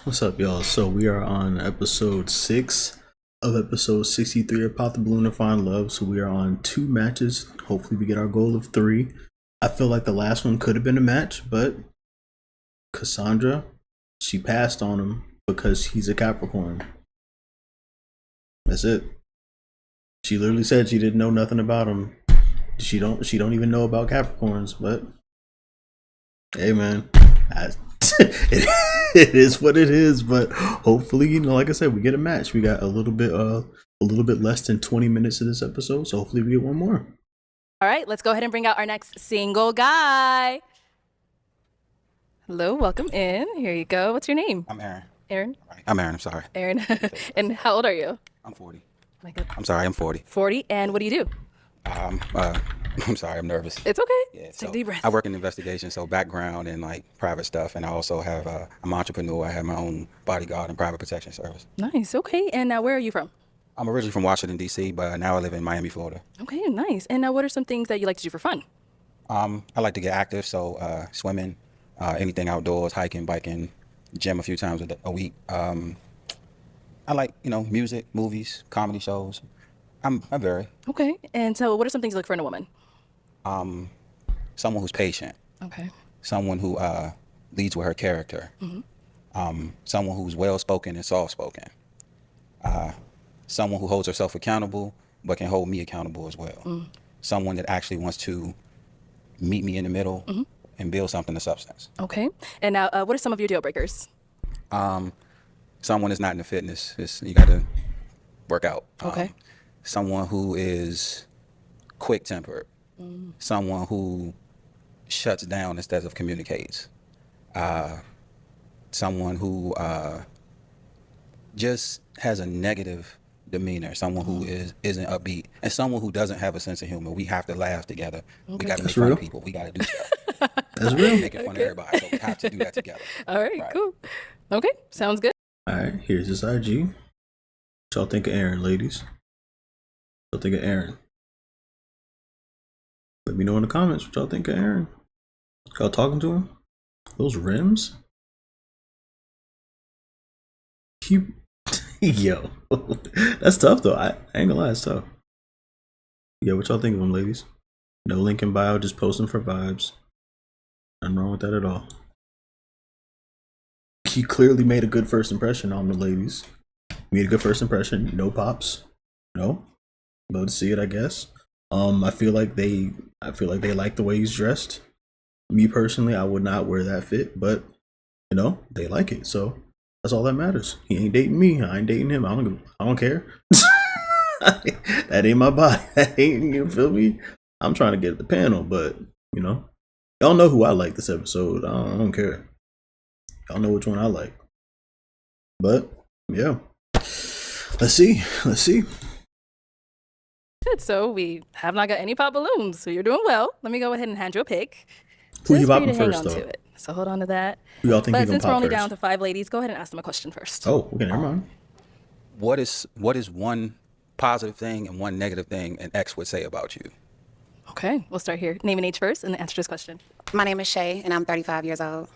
What's up, y'all? So we are on episode 6 of episode 63 of Pop the Balloon and Find Love. So we are on 2 matches. Hopefully we get our goal of 3. I feel like the last one could have been a match, but Cassandra, she passed on him because he's a Capricorn. That's it. She literally said she didn't know nothing about him. She don't even know about Capricorns, but hey man, it is what it is. But hopefully, like I said, we get a match. We got a little bit less than 20 minutes of this episode, so hopefully we get one more. All right, let's go ahead and bring out our next single guy. Hello, welcome in. Here you go. What's your name? I'm Aaron. Aaron? I'm Aaron, I'm sorry. Aaron. And how old are you? I'm 40. Oh my God. I'm sorry, I'm 40. 40. And what do you do? I'm sorry, I'm nervous. It's okay. Yeah, Take a deep breath. I work in investigation, so background and like private stuff, and I also have I'm an entrepreneur. I have my own bodyguard and private protection service. Nice. Okay. And now where are you from? I'm originally from Washington, D.C., but now I live in Miami, Florida. Okay, nice. And now what are some things that you like to do for fun? I like to get active, so swimming, anything outdoors, hiking, biking, gym a few times a week. I like, music, movies, comedy shows. I vary. Okay. And so what are some things you look for in a woman? Someone who's patient. Okay. Someone who leads with her character. Someone who's well-spoken and soft-spoken. Someone who holds herself accountable but can hold me accountable as well. Someone that actually wants to meet me in the middle and build something of substance. Okay. And now what are some of your deal breakers? Someone that's not into fitness. You got to work out. Okay. Someone who is quick-tempered. Someone who shuts down instead of communicates. Someone who just has a negative demeanor. Someone who isn't upbeat, and someone who doesn't have a sense of humor. We have to laugh together. We got to make fun of people. We got to do stuff. That's real. Making fun of everybody, so we have to do that together. All right, cool. Okay, sounds good. All right, here's his IG. What y'all think of Aaron, ladies? What y'all think of Aaron? Let me know in the comments what y'all think of Aaron. Y'all talking to him? Those rims? Yo, that's tough though. I ain't gonna lie, it's tough. Yeah, what y'all think of him, ladies? No link in bio, just posting for vibes. Nothing wrong with that at all. He clearly made a good first impression on the ladies. Made a good first impression. No pops. No. Love to see it, I guess. I feel like they like the way he's dressed. Me personally, I would not wear that fit, but they like it, so that's all that matters. He ain't dating me. I ain't dating him. I don't care. That ain't my body. That ain't, you feel me? I'm trying to get at the panel, but y'all know who I like this episode. I don't care. Y'all know which one I like. But yeah, let's see. Good. So we have not got any pop balloons. So you're doing well. Let me go ahead and hand you a pick. Who you Just for popping to hang first on though? to it. So hold on to that. Who y'all think But he gonna since we're pop only first? down to 5 ladies, go ahead and ask them a question first. Oh, okay, never mind. What is one positive thing and one negative thing an ex would say about you? Okay, we'll start here. Name and age first and answer this question. My name is Shay, and I'm 35 years old.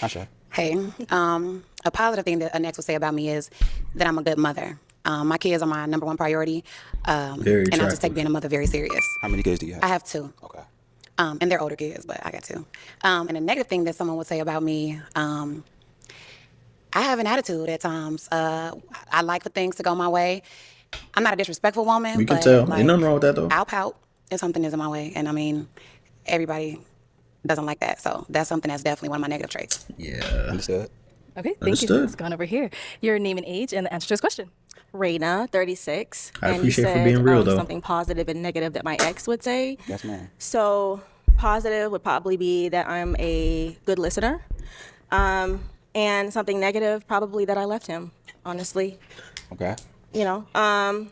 Hi, Shay. Hey, a positive thing that an ex would say about me is that I'm a good mother. My kids are my number one priority, Very and I just attractive. take being a mother very serious. How many kids do you have? I have 2, Okay. and they're older kids, but I got 2. And a negative thing that someone would say about me, I have an attitude at times. I like for things to go my way. I'm not a disrespectful woman. We can but, tell. Ain't nothing wrong with that though. I'll pout if something isn't my way, and I mean, everybody doesn't like that. So that's something that's definitely one of my negative traits. Yeah. Understood. Okay, thank you. Understood. Let's go on over here. Your name and age and the answer to this question. Raina, 36. I and appreciate you for said, being real, though. something positive and negative that my ex would say. Yes, ma'am. So positive would probably be that I'm a good listener. And something negative, probably that I left him, honestly. Okay. And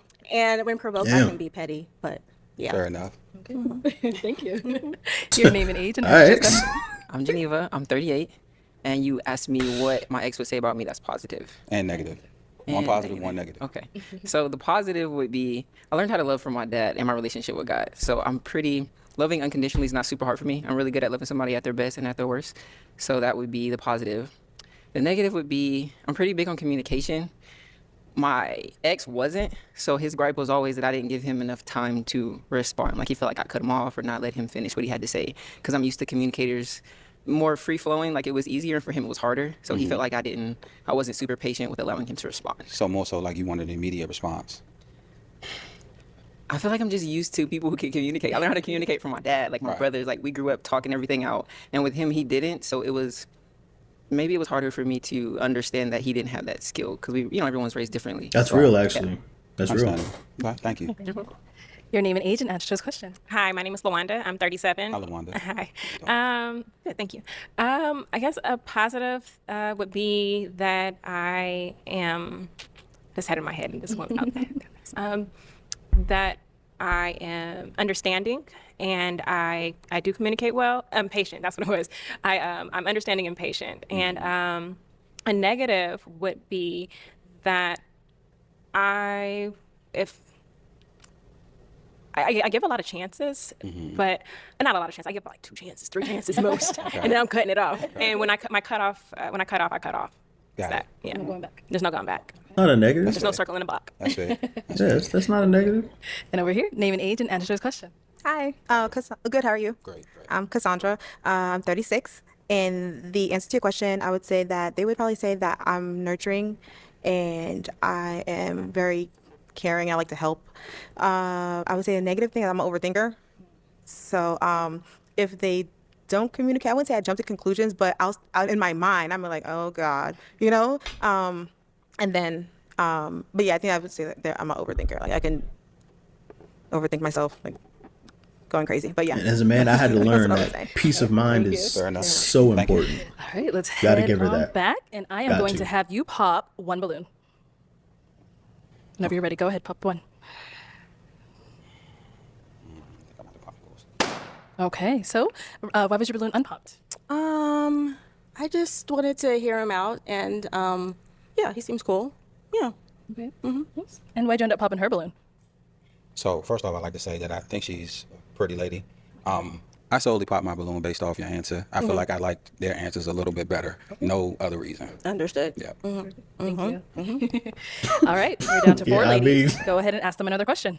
when provoked, I Damn. can be petty, but yeah. Fair enough. Thank you. Your name and age and All answer to this right. question. I'm Geneva. I'm 38. And you asked me what my ex would say about me that's positive. And negative. One And positive, one negative. Okay. So the positive would be I learned how to love from my dad and my relationship with God. So I'm pretty loving unconditionally is not super hard for me. I'm really good at loving somebody at their best and at their worst. So that would be the positive. The negative would be I'm pretty big on communication. My ex wasn't, so his gripe was always that I didn't give him enough time to respond. Like he felt like I cut him off or not let him finish what he had to say. Because I'm used to communicators more free flowing. Like it was easier, and for him it was harder. So he felt like I wasn't super patient with allowing him to respond. So more so like you wanted an immediate response. I feel like I'm just used to people who can communicate. I learned how to communicate from my dad. Like my Right. brothers, like we grew up talking everything out, and with him he didn't. So maybe it was harder for me to understand that he didn't have that skill because everyone's raised differently. That's real, actually. That's real. Understandable. Okay, thank you. Your name and age and answer to this question. Hi, my name is Lawanda. I'm 37. Hi, Lawanda. Hi. Good, thank you. I guess a positive would be that I am just head in my head and just one out. That I am understanding and I do communicate well. I'm patient. That's what it was. I'm understanding and patient. And a negative would be that I give a lot of chances, but not a lot of chances. I give like 2 chances, 3 chances most, and then I'm cutting it off. And when I cut off, I cut off. It's Got that. it. Yeah. No going back. There's no going back. Not a negative. There's no circle in the block. That's it. Yes, that's not a negative. And over here, name and age and answer to this question. Hi, good. How are you? Great. I'm Cassandra. I'm 36. And the answer to your question, I would say that they would probably say that I'm nurturing and I am very caring. I like to help. I would say a negative thing is I'm an overthinker. So if they don't communicate, I wouldn't say I jump to conclusions, but I'll in my mind, I'm like, oh God, and then, but yeah, I think I would say that I'm an overthinker. Like I can overthink myself, like going crazy. But yeah. And as a man, I had to learn what I would that say. peace of mind is Fair enough. so Thank you. important. All right, let's Gotta head give her on that. back, and I am Got going to. to have you pop 1 balloon. Whenever you're ready, go ahead, pop 1. Okay, so why was your balloon unpopped? I just wanted to hear him out, and yeah, he seems cool. Yeah. Okay. Yes. And why'd you end up popping her balloon? So first off, I'd like to say that I think she's a pretty lady. I solely popped my balloon based off your answer. I feel like I liked their answers a little bit better. No other reason. Understood. Yeah. Thank you. All right, we're down to 4 Yeah, I ladies. mean- Go ahead and ask them another question.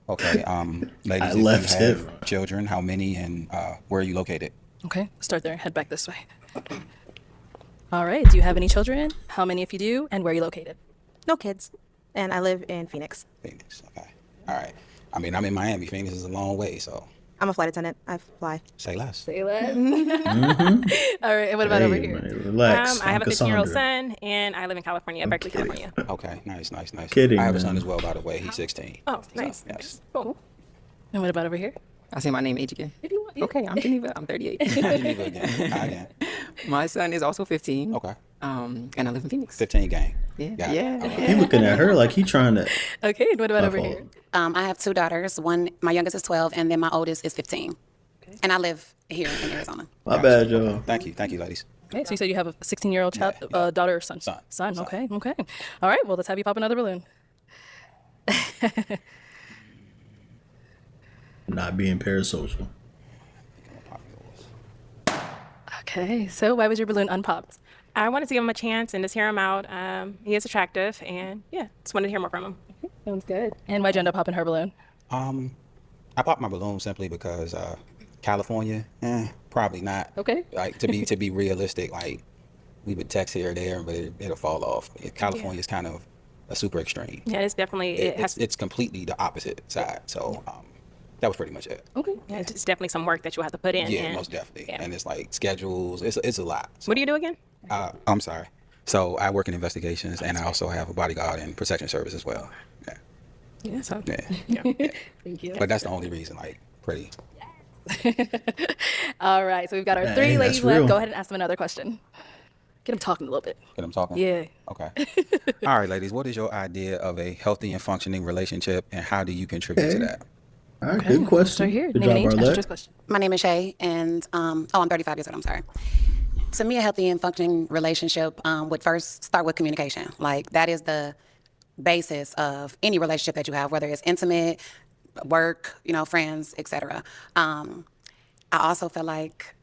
Okay. Ladies, I if you left have him. children, how many and where are you located? Okay, start there and head back this way. All right, do you have any children? How many if you do, and where are you located? No kids. And I live in Phoenix. Phoenix. Okay. All right. I mean, I'm in Miami. Phoenix is a long way, so I'm a flight attendant. I fly. say less. Say less. All right, and what about over Hey, here? man, relax. I have I'm a 15-year-old Cassandra. son, and I live in California, Berkeley, California. Okay. Nice. Kidding, I have a man. son as well, by the way. He's 16. Oh, nice. Yes. Cool. And what about over here? I say my name, age again. If you want, yeah. Okay, I'm Geneva. I'm 38. Geneva again. Again. My son is also 15. Okay. And I live in Phoenix. 15 gang. Yeah. Got it. Yeah. Okay. He looking at her like he trying to. Okay, and what about My over fault. here? I have 2 daughters. My youngest is 12, and then my oldest is 15. And I live here in Arizona. My bad, y'all. Thank you, ladies. Okay, so you said you have a 16-year-old child, Yeah. daughter or son? Son. Son, okay. All right, well, let's have you pop another balloon. Not being parasocial. Okay, so why was your balloon unpopped? I wanted to give him a chance and just hear him out. He is attractive, and yeah, just wanted to hear more from him. Sounds good. And why'd you end up popping her balloon? I popped my balloon simply because California, probably not. Okay. Like to be realistic, like we would text here or there, but it'll fall off. California is kind of a super extreme. Yeah, it's definitely It's completely the opposite side. So that was pretty much it. Okay. yeah, it's definitely some work that you'll have to put in. Yeah, and, most definitely. yeah. And it's like schedules. It's a lot. So, What do you do again? I'm sorry. So I work in investigations, and I also have a bodyguard and protection service as well. Yeah. Yeah, so Yeah. Thank you. But that's the only reason. Like pretty. All right, so we've got our Hey, 3 that's ladies left. real. Go ahead and ask them another question. Get them talking a little bit. Get them talking. Yeah. Okay. All right, ladies. What is your idea of a healthy and functioning relationship, and how do you contribute to Okay. that? All right, good question. Start here. Good Name and job, age, answer Arlette. this question. My name is Shay, and I'm 35 years old. I'm sorry. To me, a healthy and functioning relationship would first start with communication. Like that is the basis of any relationship that you have, whether it's intimate, work, friends, etc. I also feel like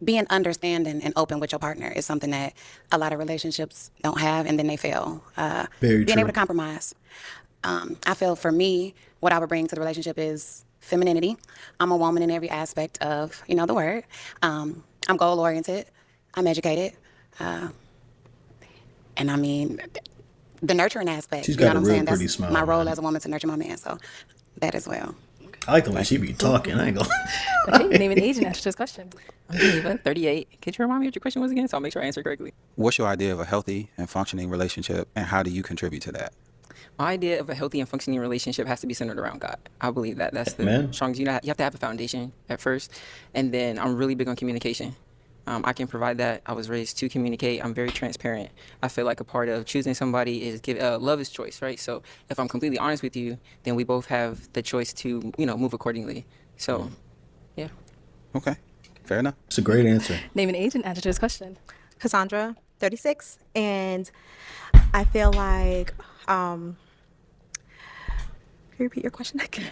being understanding and open with your partner is something that a lot of relationships don't have, and then they fail. Very being true. able to compromise. I feel for me, what I would bring to the relationship is femininity. I'm a woman in every aspect of, the word. I'm goal oriented. I'm educated. And I mean, the nurturing aspect. She's you know got what a I'm real saying? pretty That's smile, my role man. as a woman, to nurture my man. So that as well. I like the way she be talking. I ain't gonna. Okay, name and age and answer this question. I'm Geneva, 38. Could you remind me what your question was again so I'll make sure I answer correctly? What's your idea of a healthy and functioning relationship, and how do you contribute to that? My idea of a healthy and functioning relationship has to be centered around God. I believe that that's the Amen. strongest. You have to have a foundation at first, and then I'm really big on communication. I can provide that. I was raised to communicate. I'm very transparent. I feel like a part of choosing somebody is love is choice, right? So if I'm completely honest with you, then we both have the choice to move accordingly. So, yeah. Okay, fair enough. It's a great answer. Name and age and answer this question. Cassandra, 36, and I feel like can you repeat your question again?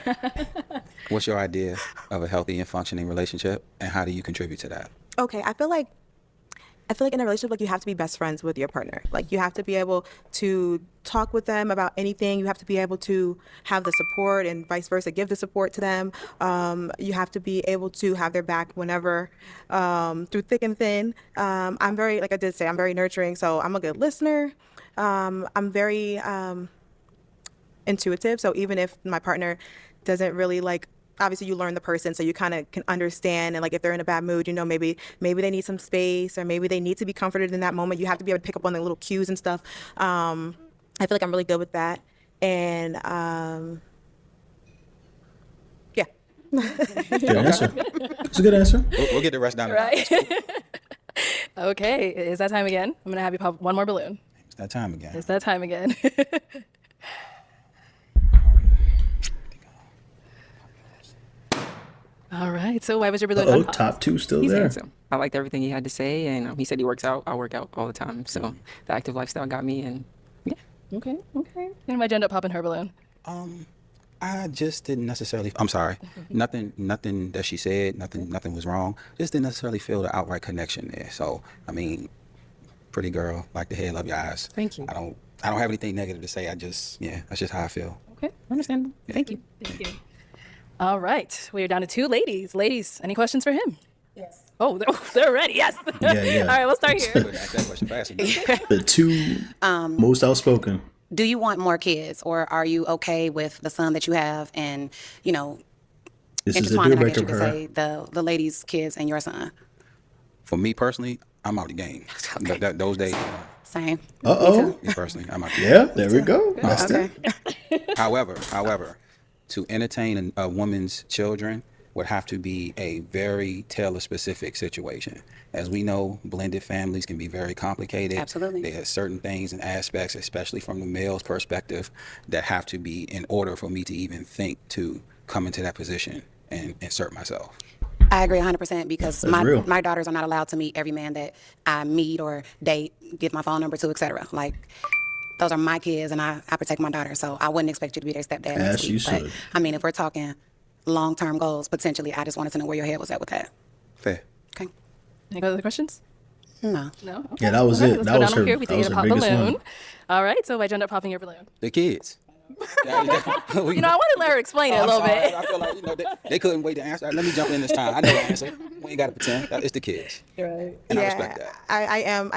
What's your idea of a healthy and functioning relationship, and how do you contribute to that? Okay, I feel like in a relationship, like, you have to be best friends with your partner. Like, you have to be able to talk with them about anything. You have to be able to have the support, and vice versa, give the support to them. You have to be able to have their back whenever, through thick and thin. I'm very, like I did say, I'm very nurturing, so I'm a good listener. I'm very intuitive, so even if my partner doesn't really obviously you learn the person, so you kind of can understand, and like if they're in a bad mood, maybe they need some space, or maybe they need to be comforted in that moment. You have to be able to pick up on the little cues and stuff. I feel like I'm really good with that, and yeah. Good answer. It's a good answer. We'll get the rest down the line. Right. Okay, is that time again? I'm gonna have you pop one more balloon. It's that time again. It's that time again. All right. So why was your balloon Oh, unpopped? top two still He's there. handsome. I liked everything he had to say, and he said he works out. I work out all the time. So the active lifestyle got me, and yeah. Okay. Okay. And why'd you end up popping her balloon? I just didn't necessarily. I'm sorry. Nothing that she said. Nothing was wrong. Just didn't necessarily feel the outright connection there. So I mean, pretty girl, like the head, love your eyes. Thank you. I don't have anything negative to say. That's just how I feel. Okay, understandable. Thank you. Thank you. All right. We are down to two ladies. Ladies, any questions for him? Yes. Oh, they're ready. Yes. Yeah. All right. We'll start here. Ask that question fast enough. The two most outspoken. Do you want more kids, or are you okay with the son that you have, and This is a deal intertwining, I guess breaker you for could her. say, the ladies' kids and your son? For me personally, I'm out the game. Okay. Those days, Same. Uh-oh. me personally, I'm out the game. Yeah, there we go. That's Okay. it. However, to entertain a woman's children would have to be a very tailor-specific situation. As we know, blended families can be very complicated. Absolutely. There are certain things and aspects, especially from the male's perspective, that have to be in order for me to even think to come into that position and insert myself. I agree 100% because That's real. my daughters are not allowed to meet every man that I meet or date, give my phone number to, etc. Like, those are my kids, and I protect my daughter, so I wouldn't expect you to be their stepdad As next you week. But should. I mean, if we're talking long-term goals, potentially, I just wanted to know where your head was at with that. Fair. Okay. Any other questions? No. No. Okay. Yeah, that was Okay, it. Let's That go was down her- over here. We that did was a her pop biggest balloon. one. All right. So why'd you end up popping your balloon? The kids. I wanted to let her explain it a little bit. I feel like they couldn't wait to answer. Let me jump in this time. I know the answer. We ain't got to pretend. It's the kids. Right. And I respect that. I am.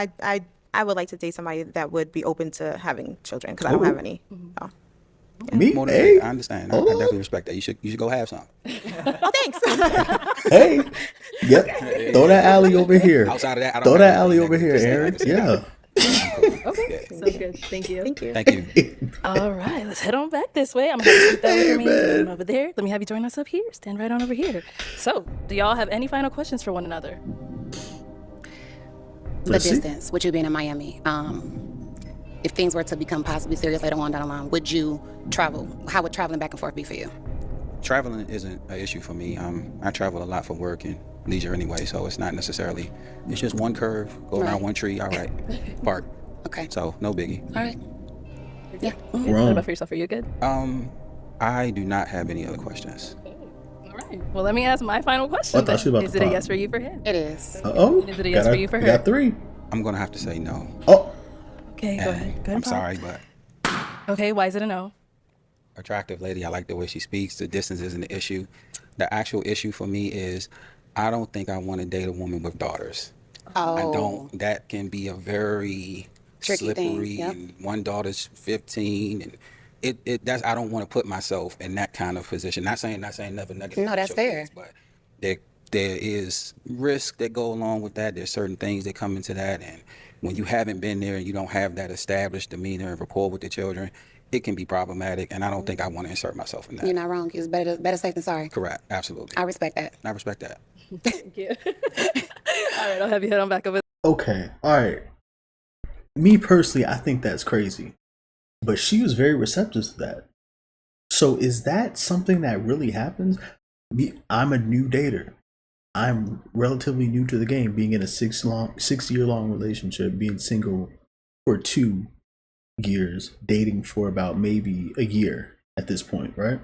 I would like to date somebody that would be open to having children, because I don't have any. So. Me? More than Hey. fair. I understand. I definitely respect that. You should go have some. Oh, thanks. Hey. Yep. Throw that alley over here. Outside of that, I don't Throw have that anything alley over here, negative to say. Aaron. Yeah. Okay. Sounds good. Thank you. Thank you. Thank you. All right. Let's head on back this way. I'm going to have you sit that way for me. Come over there. Let me have you join us up here. Stand right on over here. So, do y'all have any final questions for one another? The Let's see. distance, with you being in Miami, if things were to become possibly serious later on down the line, would you travel? How would traveling back and forth be for you? Traveling isn't an issue for me. I travel a lot for work and leisure anyway, so it's not necessarily. It's just one curve, go around Right. one tree. All right, park. Okay. So no biggie. All right. Yeah. What Wrong. about for yourself? Are you good? I do not have any other questions. All right. right. Well, let me ask my final question. I thought she was about Is to it a pop. yes for you for him? It is. Oh, Is it a yes for you for her? Got 3. I'm gonna have to say no. Oh, Okay, go ahead. Go ahead I'm and pop. sorry, but Okay, why is it a no? attractive lady. I like the way she speaks. The distance isn't the issue. The actual issue for me is I don't think I want to date a woman with daughters. Oh. I don't. That can be a very Tricky thing, slippery. yep. And one daughter's 15, and that's I don't want to put myself in that kind of position. Not saying never negative. No, that's about your fair. kids, but there is risk that go along with that. There's certain things that come into that, and when you haven't been there and you don't have that established demeanor and rapport with the children, it can be problematic. And I don't think I want to insert myself in that. You're not wrong. It's better safe than sorry. Correct. Absolutely. I respect that. I respect that. Thank you. All right, I'll have you head on back over. okay. All right. Me personally, I think that's crazy. But she was very receptive to that. So is that something that really happens? I'm a new dater. I'm relatively new to the game, being in a 6-year-long relationship, being single for 2 years, dating for about maybe a year at this point, right?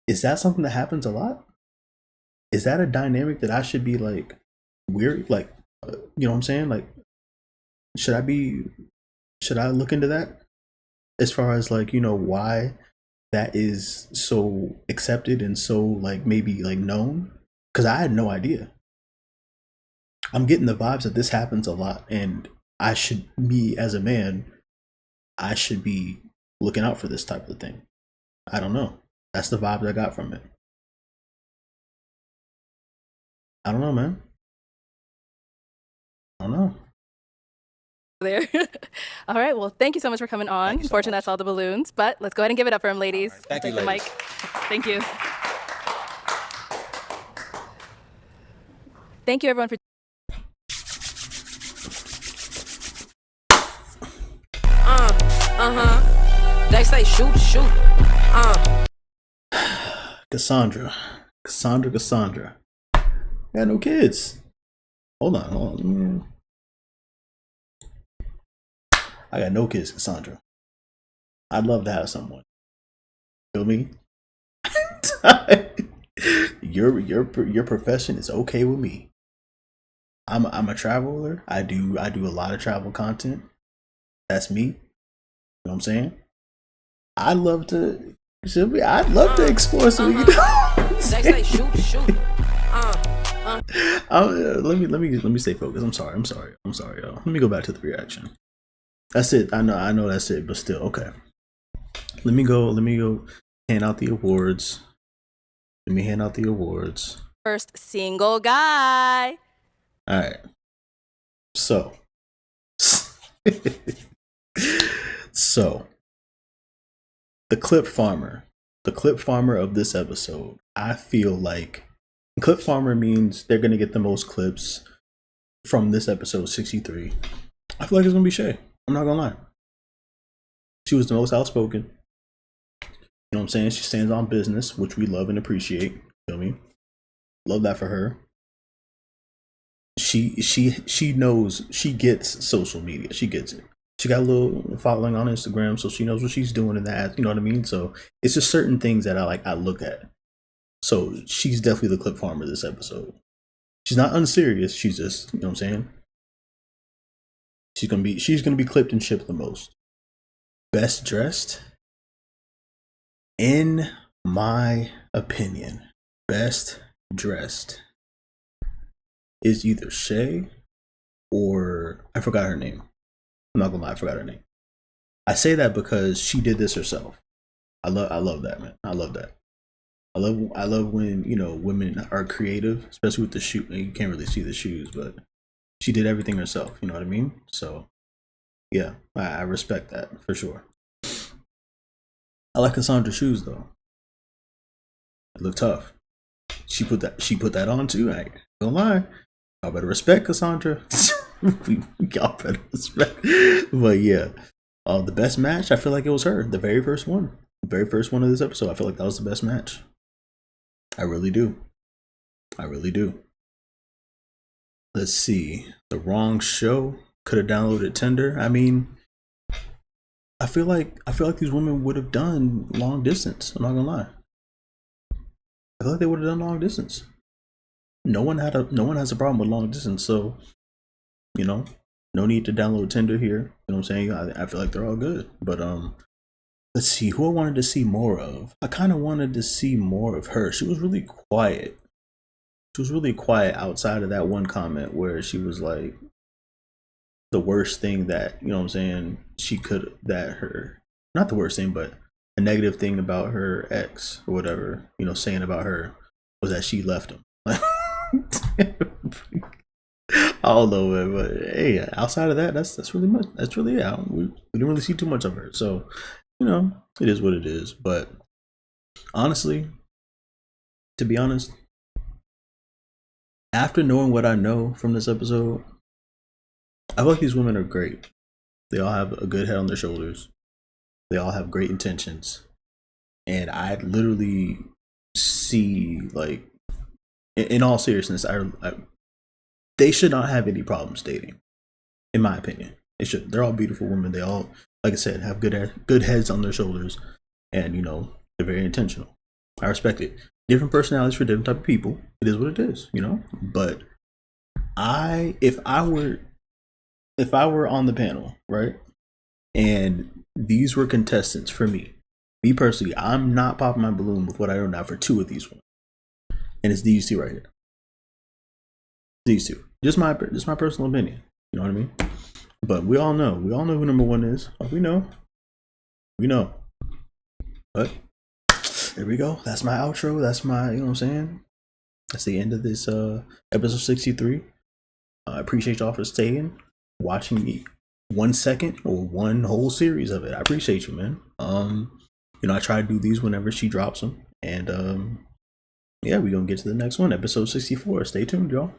Is that something that happens a lot? Is that a dynamic that I should be like weird? Like, you know what I'm saying? Like, should I look into that? As far as like, you know, why that is so accepted and so like maybe like known? Because I had no idea. I'm getting the vibes that this happens a lot, and me as a man, I should be looking out for this type of thing. I don't know. That's the vibe I got from it. I don't know, man. I don't know. there. All right. Well, thank you so much for coming on. Thank you so Unfortunately, much. that's all the balloons, but let's go ahead and give it up for him, ladies. All right. Thank Take you, the mic. ladies. Thank you. Thank you, everyone, for. They say shoot, shoot. Cassandra. Got no kids. Hold on. I got no kids, Cassandra. I'd love to have someone. Feel me? Your profession is okay with me. I'm a traveler. I do a lot of travel content. That's me. You know what I'm saying? I'd love to explore some. You know? They say shoot, shoot. Let me stay focused. I'm sorry, y'all. Let me go back to the reaction. That's it. I know that's it, but still, okay. Let me go hand out the awards. First single guy. All right. So the clip farmer of this episode, I feel like clip farmer means they're gonna get the most clips from this episode 63. I feel like it's gonna be Shay. I'm not gonna lie. She was the most outspoken. You know what I'm saying? She stands on business, which we love and appreciate. Feel me? Love that for her. She knows, she gets social media. She gets it. She got a little following on Instagram, so she knows what she's doing in that. You know what I mean? So it's just certain things that I look at. So she's definitely the clip farmer this episode. She's not unserious. She's just, you know what I'm saying? She's gonna be clipped and shipped the most. Best dressed, in my opinion, best dressed is either Shay or I forgot her name. I'm not gonna lie, I forgot her name. I say that because she did this herself. I love that, man. I love that. I love when, you know, women are creative, especially with the shoe. You can't really see the shoes, but she did everything herself. You know what I mean? So yeah, I respect that for sure. I like Cassandra's shoes though. They look tough. She put that on too. I ain't gonna lie. Y'all better respect Cassandra. Y'all better respect. But yeah, the best match, I feel like it was her. The very first one. The very first one of this episode. I feel like that was the best match. I really do. Let's see. The wrong show. Could have downloaded Tinder. I mean, I feel like these women would have done long distance. I'm not gonna lie. I feel like they would have done long distance. No one has a problem with long distance, so no need to download Tinder here. You know what I'm saying? I feel like they're all good. But let's see who I wanted to see more of. I kind of wanted to see more of her. She was really quiet. She was really quiet outside of that one comment where she was like the worst thing that, you know what I'm saying, not the worst thing, but a negative thing about her ex or whatever, saying about her was that she left him. I don't know, man, but hey, outside of that, that's really much. That's really it. We didn't really see too much of her, so it is what it is. But honestly, to be honest, after knowing what I know from this episode, I feel like these women are great. They all have a good head on their shoulders. They all have great intentions, and I literally see, like, in all seriousness, they should not have any problems dating, in my opinion. They should. They're all beautiful women. They all, like I said, have good heads on their shoulders, and they're very intentional. I respect it. Different personalities for different type of people. It is what it is, But if I were on the panel, right, and these were contestants for me personally, I'm not popping my balloon with what I know now for two of these ones, and it's these two right here. These two. Just my personal opinion. You know what I mean? But we all know who number one is. We know. But there we go. That's my outro. That's my, you know what I'm saying? That's the end of this episode 63. I appreciate y'all for staying, watching me 1 second or one whole series of it. I appreciate you, man. I try to do these whenever she drops them. And yeah, we're gonna get to the next one, episode 64. Stay tuned, y'all.